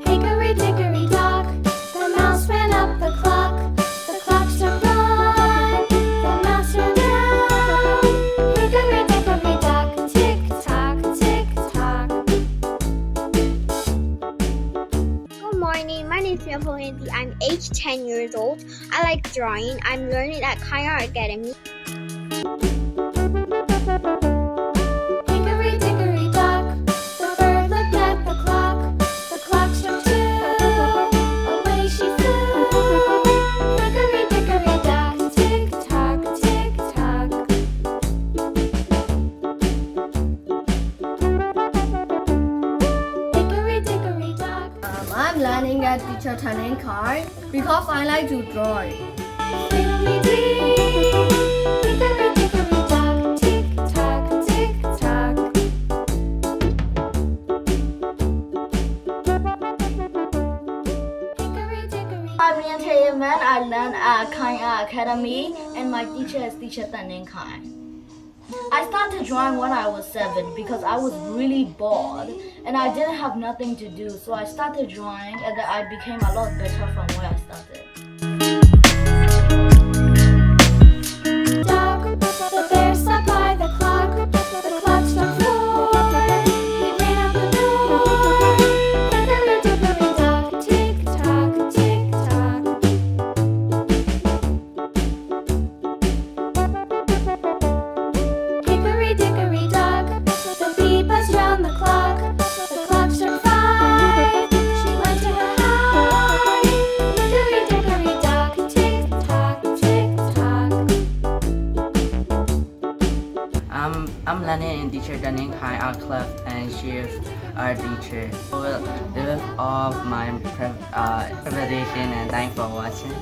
Hickory dickory dock, the mouse ran up the clock. The clock struck one, the mouse ran down. Hickory dickory dock, tick tock, tick tock. Good morning, my name is Andy. I'm age 10 years old. I like drawing. I'm learning at Khine Art Gallery. Hickory dickory dock, the bird looked at the clock. The clock struck two, away she flew. Hickory dickory dock, tick tock, tick tock. Hickory dickory dock. I'm learning at teacher Khine Art because I like to draw. Hickory dickory dock, tick tock, tick tock. Hickory dickory. I'm Khine Art. I learn at Khine Art Academy, and my teacher is teacher Khine Art. I started drawing when I was 7 because I was really bored and I didn't have nothing to do. So I started drawing and then I became a lot better from where I started. Dog, the bear sat by the clock. The clock struck 4. He ran out the door. Hickory dickory dock, tick tock, tick tock. Hickory dickory dock, the bee buzzed round the clock. The clock struck 5. She went to her hive. Hickory dickory dock, tick tock, tick tock. I'm learning in teacher Khine Art Club, and she is our teacher. With all of my presentation, and thanks for watching.